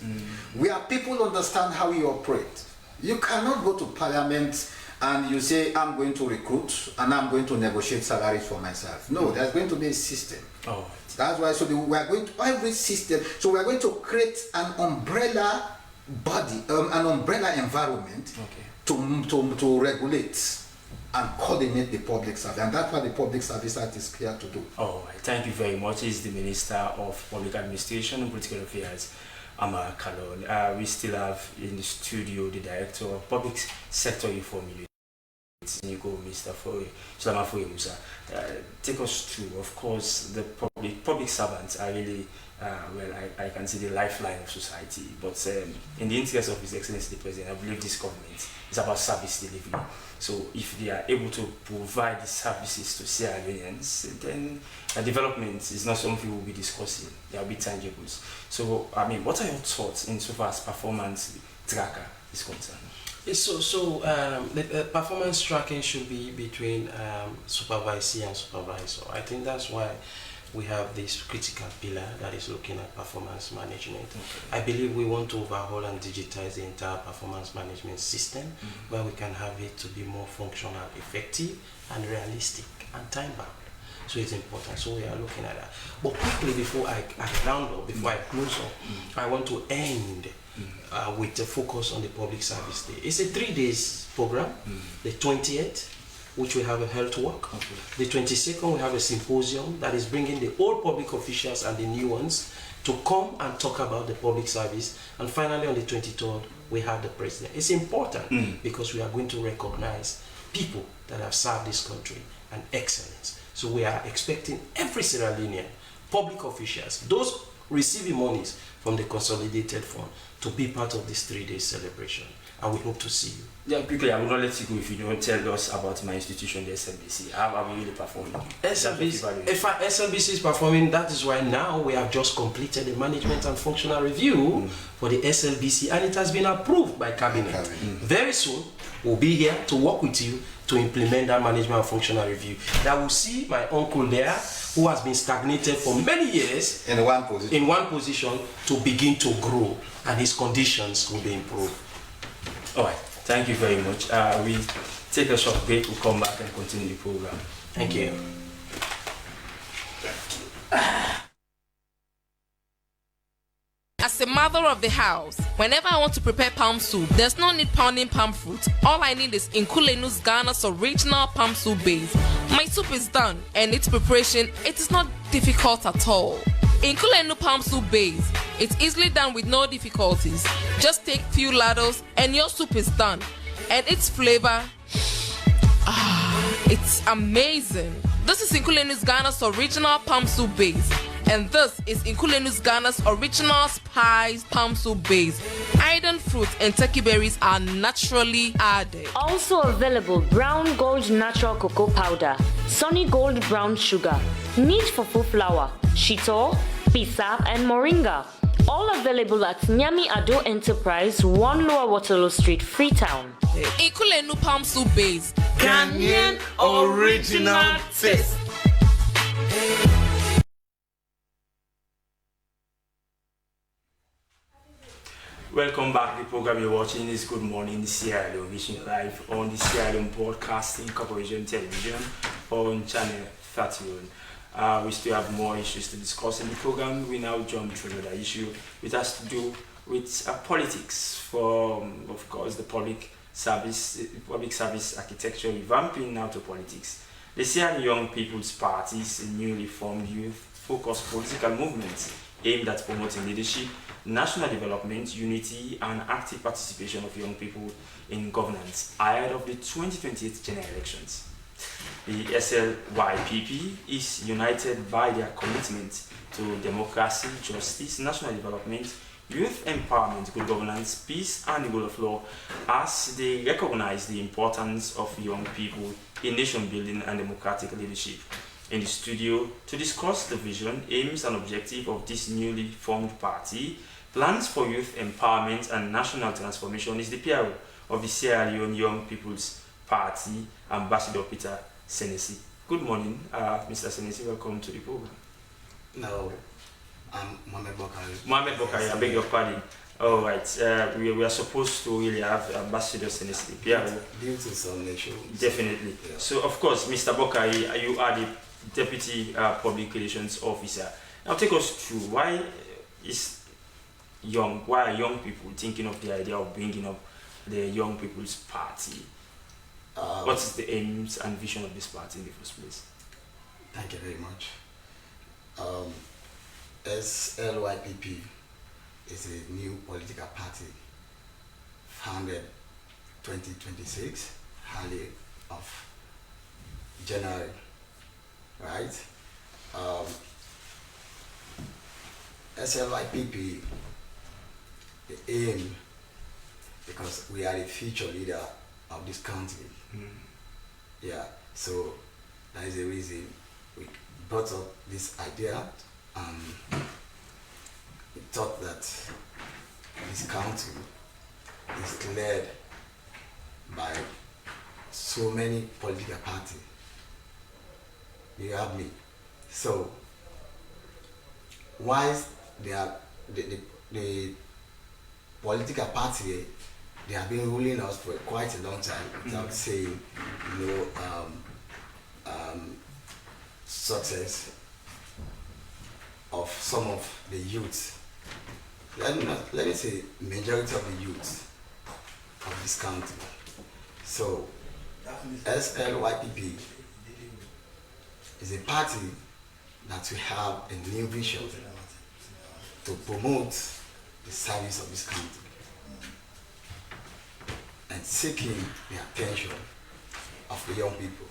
[SPEAKER 2] where people understand how you operate. You cannot go to Parliament and you say, I'm going to recruit and I'm going to negotiate salaries for myself. No, there's going to be a system. Oh. That's why, we are going to every system. So we are going to create an umbrella body, an umbrella environment to regulate and coordinate the public service. And that's what the Public Service Act is here to do.
[SPEAKER 1] All right, thank you very much. He's the Minister of Public Administration and Political Affairs, Amar Kalon. We still have in the studio the Director of Public Sector Reform, Mr. Foye Musa. Take us through, of course, the public servants are really, I can see the lifeline of society, but in the interest of His Excellency the President, I believe this government is about service delivery. So if they are able to provide the services to Sierra Leoneans, then development is not something we'll be discussing. There will be tangibles. So, I mean, what are your thoughts insofar as performance tracker is concerned?
[SPEAKER 3] The performance tracking should be between supervisee and supervisor. I think that's why we have this critical pillar that is looking at performance management. Okay. I believe we want to overhaul and digitize the entire performance management system, where we can have it to be more functional, effective, and realistic and time-bound. So it's important. So we are looking at that. But quickly, before I round up, before I close up, I want to end with a focus on the Public Service Day. It's a 3 days program. The 20th, which we have a health walk. Okay. The 22nd, we have a symposium that is bringing the old public officials and the new ones to come and talk about the public service. And finally, on the 23rd, we have the president. It's important because we are going to recognize people that have served this country and excellence. So we are expecting every Sierra Leonean, public officials, those receiving monies from the Consolidated Fund, to be part of this 3 day celebration. And we hope to see you.
[SPEAKER 1] Yeah, quickly, I will not let you go if you don't tell us about my institution, the SLBC. How are we really performing?
[SPEAKER 3] SLBC is performing. That is why now we have just completed the management and functional review for the SLBC, and it has been approved by Cabinet. Very soon, we'll be here to work with you to implement that management and functional review. That will see my uncle there, who has been stagnated for many years
[SPEAKER 2] in one position
[SPEAKER 3] to begin to grow, and his conditions will be improved.
[SPEAKER 1] All right, thank you very much. We take a short break, we'll come back and continue the program.
[SPEAKER 3] Thank you.
[SPEAKER 5] As a mother of the house, whenever I want to prepare palm soup, there's no need pounding palm fruit. All I need is Nkulenu's Ghana's original palm soup base. My soup is done, and its preparation, it is not difficult at all. Nkulenu palm soup base, it's easily done with no difficulties. Just take few ladles and your soup is done. And its flavor, it's amazing. This is Nkulenu's Ghana's original palm soup base. And this is Nkulenu's Ghana's original spiced palm soup base. Iron fruit and turkey berries are naturally added.
[SPEAKER 6] Also available brown gold natural cocoa powder, sunny gold brown sugar, neat fufu flour, shito, pisa, and moringa. All available at Nyami Ado Enterprise, 1 Lower Waterloo Street, Freetown.
[SPEAKER 5] Nkulenu palm soup base.
[SPEAKER 7] Ghanaian original taste.
[SPEAKER 1] Welcome back. The program you're watching is Good Morning Sierra Leone, reaching live on the Sierra Leone Broadcasting Corporation Television on Channel 31. We still have more issues to discuss in the program. We now jump to another issue which has to do with politics, from, of course, the public service architecture revamping now to politics. The Sierra Leone Young People's Party is a newly formed youth-focused political movement aimed at promoting leadership, national development, unity, and active participation of young people in governance ahead of the 2028 general elections. The SLYPP is united by their commitment to democracy, justice, national development, youth empowerment, good governance, peace, and the rule of law, as they recognize the importance of young people in nation building and democratic leadership. In the studio to discuss the vision, aims, and objective of this newly formed party, plans for youth empowerment and national transformation, is the PRO of the Sierra Leone Young People's Party, Ambassador Peter Senesi. Good morning, Mr. Senesi. Welcome to the program.
[SPEAKER 8] No, I'm Mohamed Bokari.
[SPEAKER 1] Mohamed Bokari, I beg your pardon. All right, we are supposed to really have Ambassador Senesi, the PRO.
[SPEAKER 8] Due to some nature.
[SPEAKER 1] Definitely. Yeah. So, of course, Mr. Bokari, you are the Deputy Public Relations Officer. Now, take us through why are young people thinking of the idea of bringing up the Young People's Party? What is the aims and vision of this party in the first place?
[SPEAKER 8] Thank you very much. SLYPP is a new political party founded 2026, early of January, right? SLYPP, the aim, because we are the future leader of this country. Yeah, so that is the reason we brought up this idea, and we thought that this country is led by so many political parties. You have me. So whilst they are the political party, they have been ruling us for quite a long time without saying success of some of the youth. Let me say majority of the youth of this country. So SLYPP is a party that we have a new vision to promote the service of this country and seeking the attention of the young people.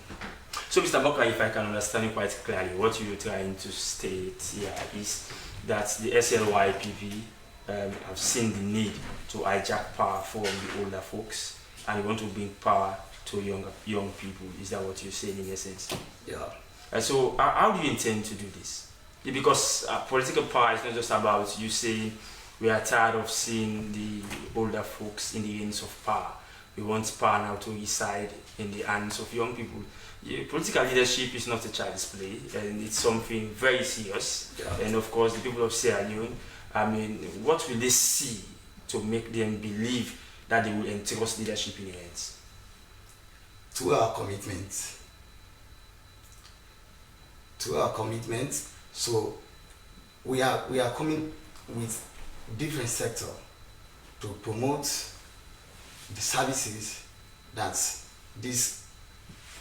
[SPEAKER 1] So, Mr. Boka, if I can understand you quite clearly, what you're trying to state here is that the SLYPP have seen the need to hijack power from the older folks and want to bring power to young people. Is that what you're saying in essence?
[SPEAKER 8] Yeah.
[SPEAKER 1] So, how do you intend to do this? Because political power is not just about you saying we are tired of seeing the older folks in the hands of power. We want power now to reside in the hands of young people. Political leadership is not a child's play, and it's something very serious.
[SPEAKER 8] Yeah.
[SPEAKER 1] And of course, the people of Sierra Leone, what will they see to make them believe that they will entrust leadership in their hands?
[SPEAKER 8] To our commitments. So we are coming with different sectors to promote the services that this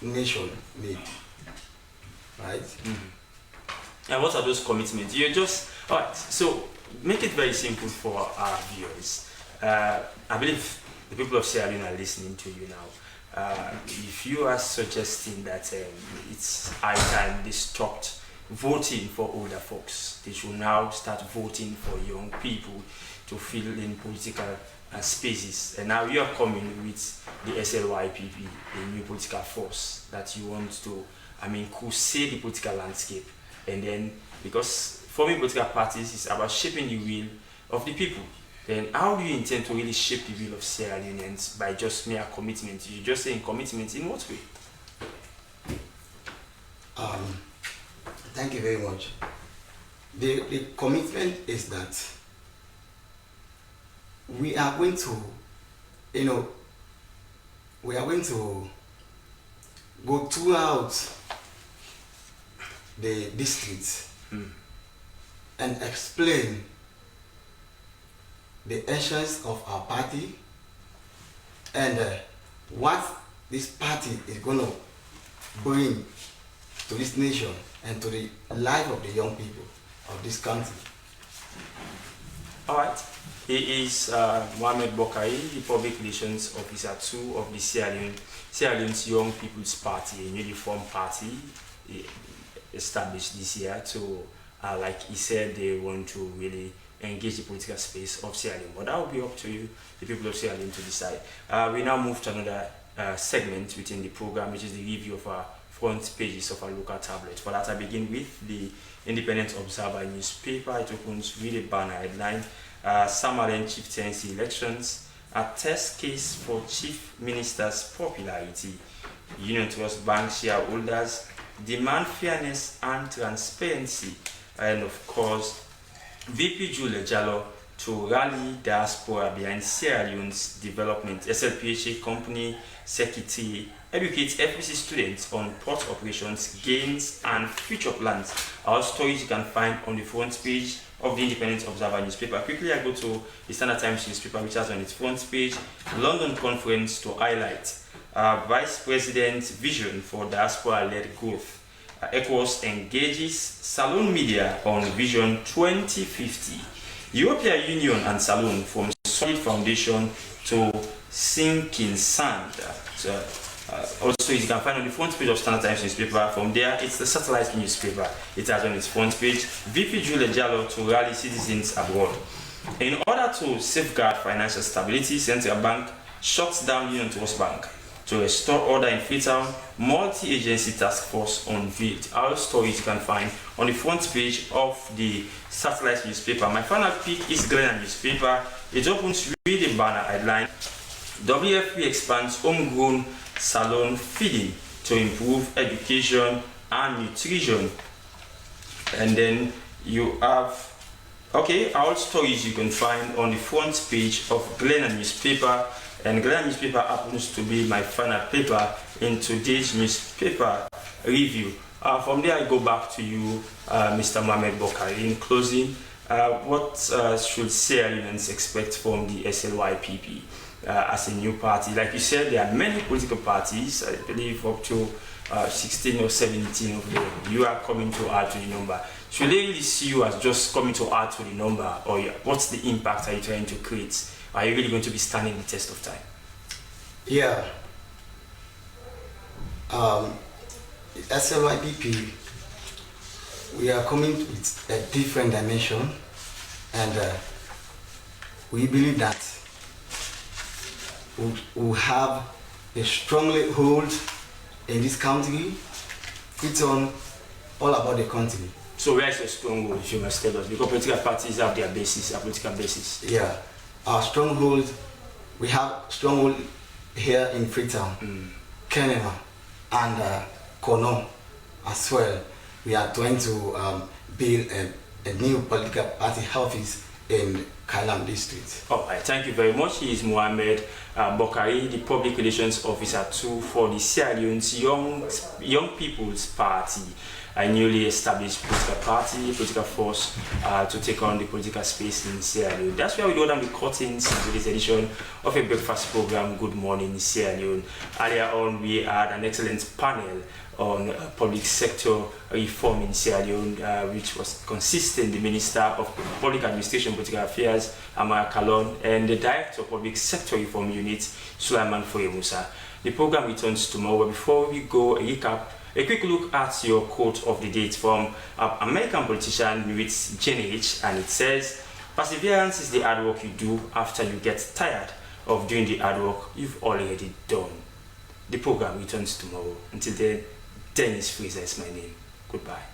[SPEAKER 8] nation need, right?
[SPEAKER 1] And what are those commitments? You're just alright. So make it very simple for our viewers. I believe the people of Sierra Leone are listening to you now. If you are suggesting that it's high time they stopped voting for older folks, they should now start voting for young people to fill in political spaces. And now you are coming with the SLYPP, a new political force that you want to, crusade the political landscape. And then, because forming political parties is about shaping the will of the people, then how do you intend to really shape the will of Sierra Leoneans by just mere commitment? You're just saying commitment in what way?
[SPEAKER 8] Thank you very much. The commitment is that we are going to, go throughout the districts and explain the essence of our party and what this party is going to bring to this nation and to the life of the young people of this country.
[SPEAKER 1] All right. He is Mohamed Bokai, the Public Relations Officer 2 of the Sierra Leone's Young People's Party, a newly formed party established this year to, like he said, they want to really engage the political space of Sierra Leone. But that will be up to you, the people of Sierra Leone, to decide. We now move to another segment within the program, which is the review of our front pages of our local tablet. For that, I begin with the Independent Observer newspaper. It opens with a banner headline: Samarin chieftaincy elections, a test case for chief minister's popularity. Union Trust Bank shareholders demand fairness and transparency. And of course, VP Julia Jallo to rally diaspora behind Sierra Leone's development. SLBC company secretary educates FBC students on port operations, gains and future plans. Our stories you can find on the front page of the Independent Observer newspaper. Quickly I go to the Standard Times newspaper, which has on its front page London conference to highlight Vice President's vision for diaspora-led growth. ECOWAS engages Salone Media on Vision 2050. European Union and Salone from solid foundation to sinking sand. Also, you can find on the front page of Standard Times newspaper. From there, it's the satellite newspaper. It has on its front page VP Julia Jallo to rally citizens abroad. In order to safeguard financial stability, Central Bank shuts down Union Trust Bank. To restore order in Freetown, multi-agency task force unveiled. Our stories you can find on the front page of the satellite newspaper. My final pick is Glen newspaper. It opens with a banner headline: WFP expands homegrown salon feeding to improve education and nutrition. And then you have our stories you can find on the front page of Glen newspaper. And Glen newspaper happens to be my final paper in today's newspaper review. From there, I go back to you, Mr. Mohamed Bokari. In closing, what should Sierra Leoneans expect from the SLYPP as a new party? Like you said, there are many political parties, I believe up to 16 or 17 of them. You are coming to add to the number. Should they really see you as just coming to add to the number, or what's the impact are you trying to create? Are you really going to be standing the test of time?
[SPEAKER 8] Yeah. SLYPP, we are coming with a different dimension, and we believe that we have a strongly hold in this country. It's on all about the country.
[SPEAKER 1] So where is your stronghold, if you must tell us? Because political parties have their basis, their political basis.
[SPEAKER 8] Yeah. Our stronghold, we have stronghold here in Freetown, Kenema, and Kono as well. We are trying to build a new political party office in Kailam district.
[SPEAKER 1] All right, thank you very much. He is Mohamed Bokari, the Public Relations Officer for the Sierra Leone's Young People's Party, a newly established political force to take on the political space in Sierra Leone. That's where we go down the curtains to this edition of a breakfast program, Good Morning Sierra Leone. Earlier on, we had an excellent panel on public sector reform in Sierra Leone, which was consisting the Minister of Public Administration and Political Affairs, Amara Kalon, and the Director of Public Sector Reform Unit, Sulaiman Foye Musa. The program returns tomorrow. Before we go, a quick look at your quote of the day from American politician Lewis Jenich, and it says, "Perseverance is the hard work you do after you get tired of doing the hard work you've already done." The program returns tomorrow. Until then, Dennis Fraser is my name. Goodbye.